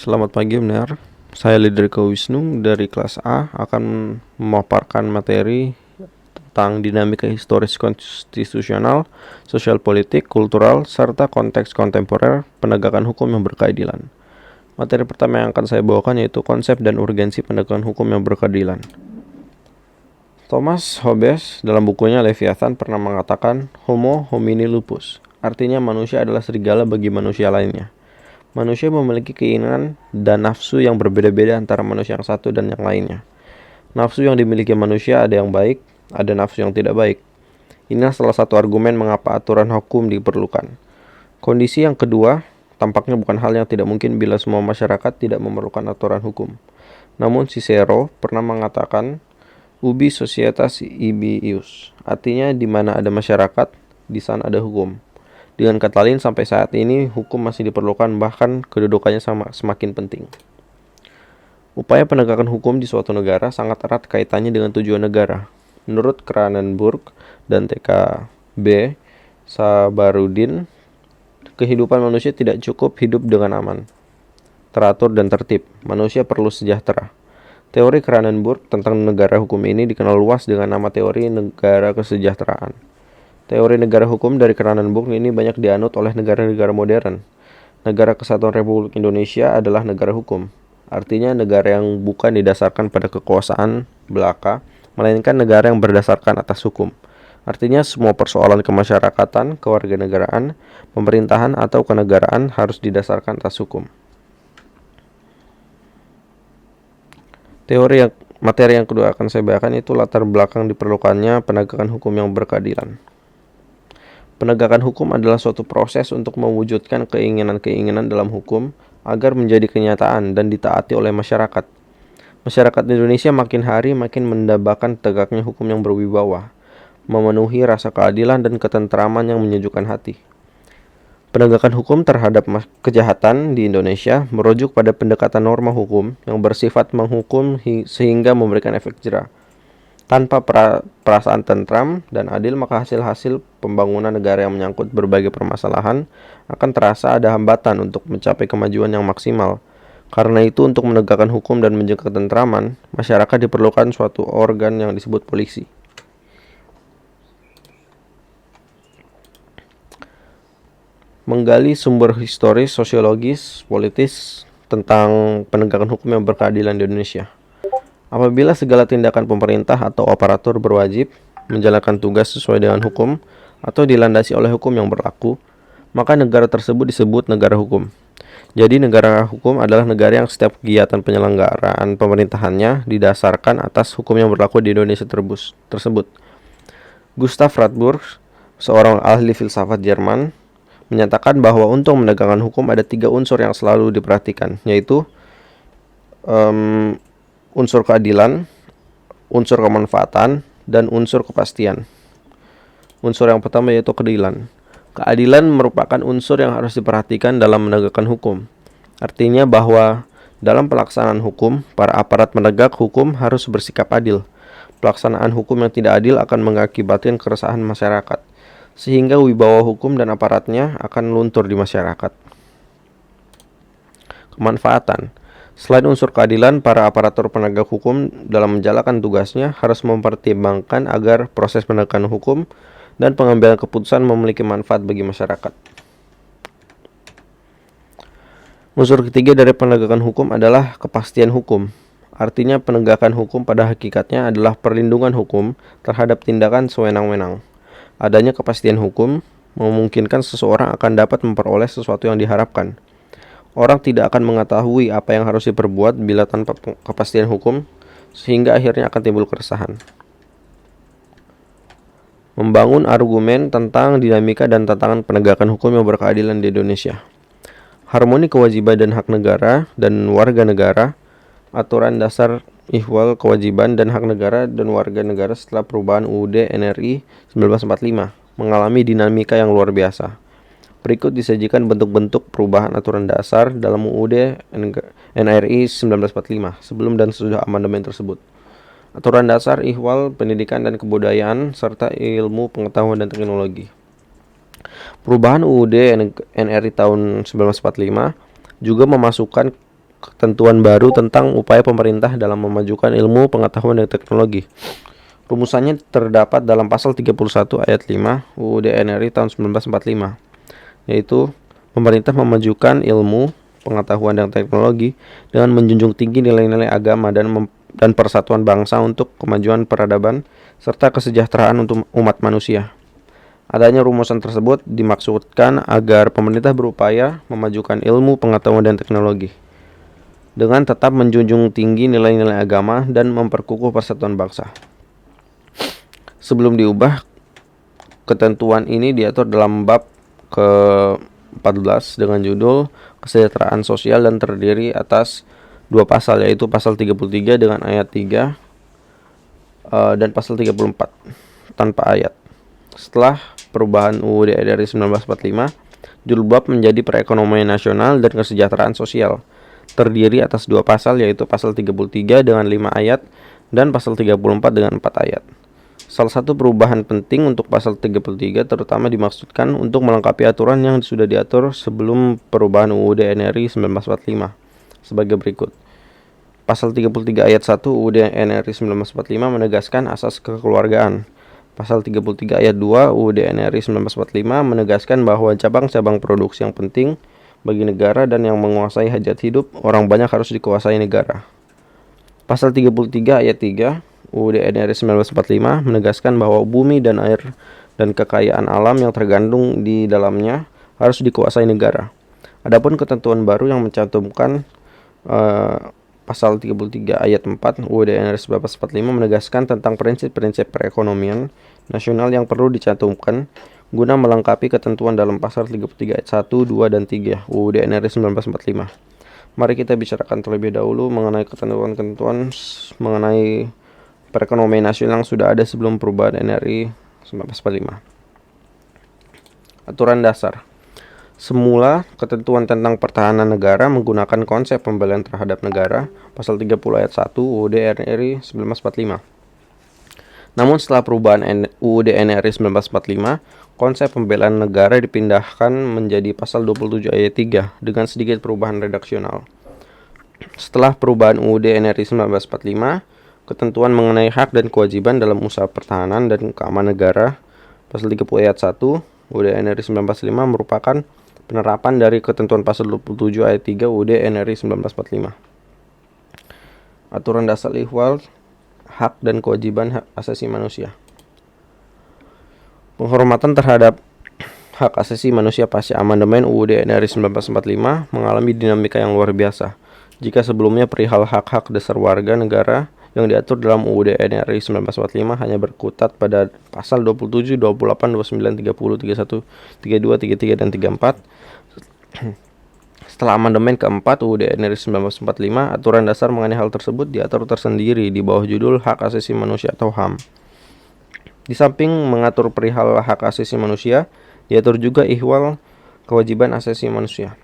Selamat pagi mendengar. Saya Liderko Wisnu dari kelas A akan memaparkan materi tentang dinamika historis konstitusional, sosial politik, kultural, serta konteks kontemporer penegakan hukum yang berkeadilan. Materi pertama yang akan saya bawakan yaitu konsep dan urgensi penegakan hukum yang berkeadilan. Thomas Hobbes dalam bukunya Leviathan pernah mengatakan Homo homini lupus, artinya manusia adalah serigala bagi manusia lainnya. Manusia memiliki keinginan dan nafsu yang berbeda-beda antara manusia yang satu dan yang lainnya. Nafsu yang dimiliki manusia ada yang baik, ada nafsu yang tidak baik. Inilah salah satu argumen mengapa aturan hukum diperlukan. Kondisi yang kedua tampaknya bukan hal yang tidak mungkin bila semua masyarakat tidak memerlukan aturan hukum. Namun Cicero pernah mengatakan ubi societas ibi ius, artinya di mana ada masyarakat, di sana ada hukum. Dengan kata lain, sampai saat ini hukum masih diperlukan, bahkan kedudukannya semakin penting. Upaya penegakan hukum di suatu negara sangat erat kaitannya dengan tujuan negara. Menurut Kranenburg dan TKB Sabarudin, kehidupan manusia tidak cukup hidup dengan aman, teratur dan tertib. Manusia perlu sejahtera. Teori Kranenburg tentang negara hukum ini dikenal luas dengan nama teori negara kesejahteraan. Teori negara hukum dari Kranenburg ini banyak dianut oleh negara-negara modern. Negara Kesatuan Republik Indonesia adalah negara hukum. Artinya negara yang bukan didasarkan pada kekuasaan belaka, melainkan negara yang berdasarkan atas hukum. Artinya semua persoalan kemasyarakatan, kewarganegaraan, pemerintahan atau kenegaraan harus didasarkan atas hukum. Materi yang kedua akan saya bawakan itu latar belakang diperlukannya penegakan hukum yang berkeadilan. Penegakan hukum adalah suatu proses untuk mewujudkan keinginan-keinginan dalam hukum agar menjadi kenyataan dan ditaati oleh masyarakat. Masyarakat Indonesia makin hari makin mendambakan tegaknya hukum yang berwibawa, memenuhi rasa keadilan dan ketentraman yang menyejukkan hati. Penegakan hukum terhadap kejahatan di Indonesia merujuk pada pendekatan norma hukum yang bersifat menghukum sehingga memberikan efek jera. Tanpa perasaan tentram dan adil, maka hasil-hasil pembangunan negara yang menyangkut berbagai permasalahan akan terasa ada hambatan untuk mencapai kemajuan yang maksimal. Karena itu, untuk menegakkan hukum dan menjaga ketentraman, masyarakat diperlukan suatu organ yang disebut polisi. Menggali sumber historis, sosiologis, politis tentang penegakan hukum yang berkeadilan di Indonesia. Apabila segala tindakan pemerintah atau aparatur berwajib menjalankan tugas sesuai dengan hukum atau dilandasi oleh hukum yang berlaku, maka negara tersebut disebut negara hukum. Jadi negara hukum adalah negara yang setiap kegiatan penyelenggaraan pemerintahannya didasarkan atas hukum yang berlaku di Indonesia tersebut. Gustav Radburg, seorang ahli filsafat Jerman, menyatakan bahwa untuk menegakkan hukum ada 3 unsur yang selalu diperhatikan, yaitu unsur keadilan, unsur kemanfaatan, dan unsur kepastian. Unsur yang pertama yaitu keadilan. Keadilan merupakan unsur yang harus diperhatikan dalam menegakkan hukum. Artinya bahwa dalam pelaksanaan hukum, para aparat penegak hukum harus bersikap adil. Pelaksanaan hukum yang tidak adil akan mengakibatkan keresahan masyarakat, sehingga wibawa hukum dan aparatnya akan luntur di masyarakat. Kemanfaatan. Selain unsur keadilan, para aparatur penegak hukum dalam menjalankan tugasnya harus mempertimbangkan agar proses penegakan hukum dan pengambilan keputusan memiliki manfaat bagi masyarakat. Unsur ketiga dari penegakan hukum adalah kepastian hukum. Artinya penegakan hukum pada hakikatnya adalah perlindungan hukum terhadap tindakan sewenang-wenang. Adanya kepastian hukum memungkinkan seseorang akan dapat memperoleh sesuatu yang diharapkan. Orang tidak akan mengetahui apa yang harus diperbuat bila tanpa kepastian hukum, sehingga akhirnya akan timbul keresahan. Membangun argumen tentang dinamika dan tantangan penegakan hukum yang berkeadilan di Indonesia. Harmoni kewajiban dan hak negara dan warga negara, aturan dasar ihwal kewajiban dan hak negara dan warga negara setelah perubahan UUD NRI 1945 mengalami dinamika yang luar biasa. Berikut disajikan bentuk-bentuk perubahan aturan dasar dalam UUD NRI 1945 sebelum dan sesudah amandemen tersebut. Aturan dasar ihwal pendidikan dan kebudayaan serta ilmu pengetahuan dan teknologi. Perubahan UUD NRI tahun 1945 juga memasukkan ketentuan baru tentang upaya pemerintah dalam memajukan ilmu, pengetahuan, dan teknologi. Rumusannya terdapat dalam pasal 31 ayat 5 UUD NRI tahun 1945, yaitu pemerintah memajukan ilmu, pengetahuan, dan teknologi dengan menjunjung tinggi nilai-nilai agama dan persatuan bangsa untuk kemajuan peradaban serta kesejahteraan untuk umat manusia. Adanya rumusan tersebut dimaksudkan agar pemerintah berupaya memajukan ilmu, pengetahuan, dan teknologi dengan tetap menjunjung tinggi nilai-nilai agama dan memperkukuh persatuan bangsa. Sebelum diubah, ketentuan ini diatur dalam bab ke-14 dengan judul Kesejahteraan Sosial dan terdiri atas 2 pasal, yaitu pasal 33 dengan ayat 3 dan pasal 34 tanpa ayat. Setelah perubahan UUD NRI 1945, judul bab menjadi Perekonomian Nasional dan Kesejahteraan Sosial. Terdiri atas 2 pasal, yaitu pasal 33 dengan 5 ayat dan pasal 34 dengan 4 ayat. Salah satu perubahan penting untuk pasal 33 terutama dimaksudkan untuk melengkapi aturan yang sudah diatur sebelum perubahan UUD NRI 1945 sebagai berikut. Pasal 33 ayat 1 UUD NRI 1945 menegaskan asas kekeluargaan. Pasal 33 ayat 2 UUD NRI 1945 menegaskan bahwa cabang-cabang produksi yang penting bagi negara dan yang menguasai hajat hidup orang banyak harus dikuasai negara. Pasal 33 ayat 3 UUD NRI 1945 menegaskan bahwa bumi dan air dan kekayaan alam yang tergandung di dalamnya harus dikuasai negara. Adapun ketentuan baru yang mencantumkan pasal 33 ayat 4 UUD NRI 1945 menegaskan tentang prinsip-prinsip perekonomian nasional yang perlu dicantumkan guna melengkapi ketentuan dalam pasal 33 ayat 1, 2, dan 3 UUD NRI 1945. Mari kita bicarakan terlebih dahulu mengenai ketentuan-ketentuan mengenai perekonomian nasional yang sudah ada sebelum perubahan NRI 1945. Aturan dasar. Semula, ketentuan tentang pertahanan negara menggunakan konsep pembelaan terhadap negara, pasal 30 ayat 1 UUD NRI 1945. Namun setelah perubahan UUD NRI 1945, konsep pembelaan negara dipindahkan menjadi pasal 27 ayat 3 dengan sedikit perubahan redaksional. Setelah perubahan UUD NRI 1945, ketentuan mengenai hak dan kewajiban dalam usaha pertahanan dan keamanan negara, pasal 30 ayat 1 UUD NRI 1945 merupakan penerapan dari ketentuan pasal 27 ayat 3 UUD NRI 1945. Aturan dasar ihwal hak dan kewajiban hak asasi manusia. Penghormatan terhadap hak asasi manusia pasca amandemen UUD NRI 1945 mengalami dinamika yang luar biasa. Jika sebelumnya perihal hak-hak dasar warga negara yang diatur dalam UUD NRI 1945 hanya berkutat pada pasal 27, 28, 29, 30, 31, 32, 33, dan 34. Setelah amandemen keempat UUD NRI 1945, aturan dasar mengenai hal tersebut diatur tersendiri di bawah judul Hak Asasi Manusia atau HAM. Di samping mengatur perihal hak asasi manusia, diatur juga ihwal kewajiban asasi manusia.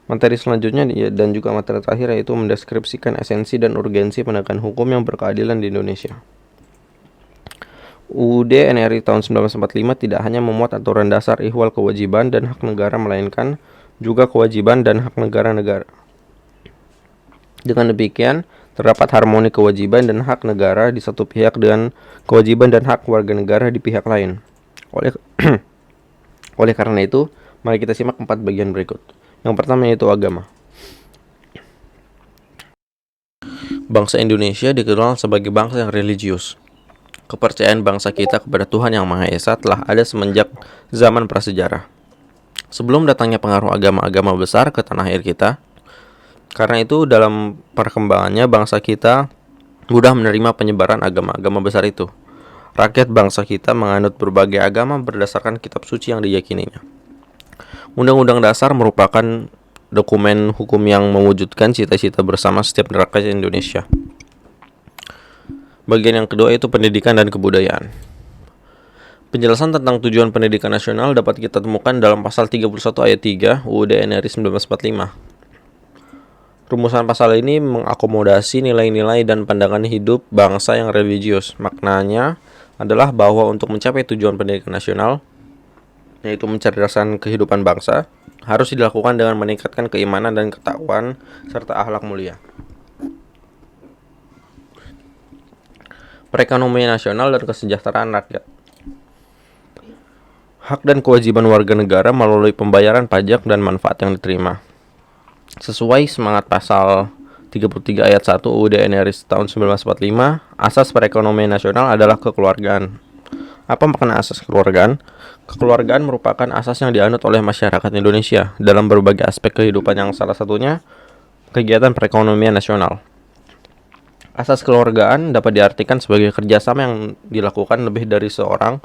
Materi selanjutnya dan juga materi terakhir yaitu mendeskripsikan esensi dan urgensi penegakan hukum yang berkeadilan di Indonesia. UUD NRI tahun 1945 tidak hanya memuat aturan dasar ihwal kewajiban dan hak negara, melainkan juga kewajiban dan hak negara-negara. Dengan demikian, terdapat harmoni kewajiban dan hak negara di satu pihak dengan kewajiban dan hak warga negara di pihak lain. Oleh karena itu, mari kita simak 4 bagian berikut. Yang pertama yaitu agama. Bangsa Indonesia dikenal sebagai bangsa yang religius. Kepercayaan bangsa kita kepada Tuhan Yang Maha Esa telah ada semenjak zaman prasejarah. Sebelum datangnya pengaruh agama-agama besar ke tanah air kita, karena itu dalam perkembangannya bangsa kita mudah menerima penyebaran agama-agama besar itu. Rakyat bangsa kita menganut berbagai agama berdasarkan kitab suci yang diyakininya. Undang-Undang Dasar merupakan dokumen hukum yang mewujudkan cita-cita bersama setiap rakyat Indonesia. Bagian yang kedua yaitu pendidikan dan kebudayaan. Penjelasan tentang tujuan pendidikan nasional dapat kita temukan dalam pasal 31 ayat 3 UUD NRI 1945. Rumusan pasal ini mengakomodasi nilai-nilai dan pandangan hidup bangsa yang religius. Maknanya adalah bahwa untuk mencapai tujuan pendidikan nasional, yaitu mencerdaskan kehidupan bangsa, harus dilakukan dengan meningkatkan keimanan dan ketakwaan serta akhlak mulia. Perekonomian nasional dan kesejahteraan rakyat. Hak dan kewajiban warga negara melalui pembayaran pajak dan manfaat yang diterima. Sesuai semangat pasal 33 ayat 1 UUD NRI tahun 1945, asas perekonomian nasional adalah kekeluargaan. Apa makna asas kekeluargaan? Kekeluargaan merupakan asas yang dianut oleh masyarakat Indonesia dalam berbagai aspek kehidupan, yang salah satunya kegiatan perekonomian nasional. Asas kekeluargaan dapat diartikan sebagai kerjasama yang dilakukan lebih dari seorang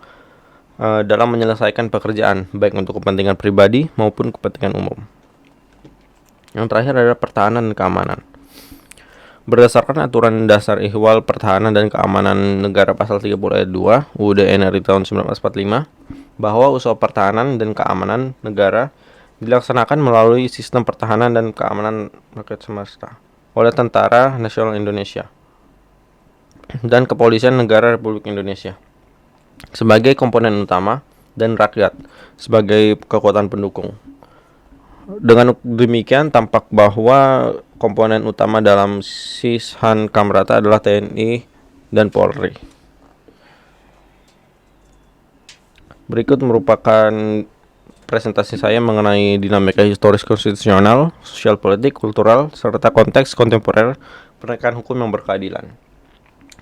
dalam menyelesaikan pekerjaan, baik untuk kepentingan pribadi maupun kepentingan umum. Yang terakhir adalah pertahanan dan keamanan. Berdasarkan aturan dasar Ihwal Pertahanan dan Keamanan Negara pasal 30 ayat 2 UUD NRI tahun 1945, bahwa usaha pertahanan dan keamanan negara dilaksanakan melalui sistem pertahanan dan keamanan rakyat semesta oleh Tentara Nasional Indonesia dan Kepolisian Negara Republik Indonesia sebagai komponen utama dan rakyat sebagai kekuatan pendukung. Dengan demikian, tampak bahwa komponen utama dalam Sishan Kamrata adalah TNI dan Polri. Berikut merupakan presentasi saya mengenai dinamika historis konstitusional, sosial politik, kultural, serta konteks kontemporer penegakan hukum yang berkeadilan.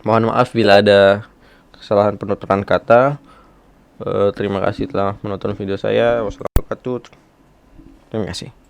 Mohon maaf bila ada kesalahan penuturan kata. Terima kasih telah menonton video saya. Wassalamualaikum warahmatullahi wabarakatuh. Terima kasih.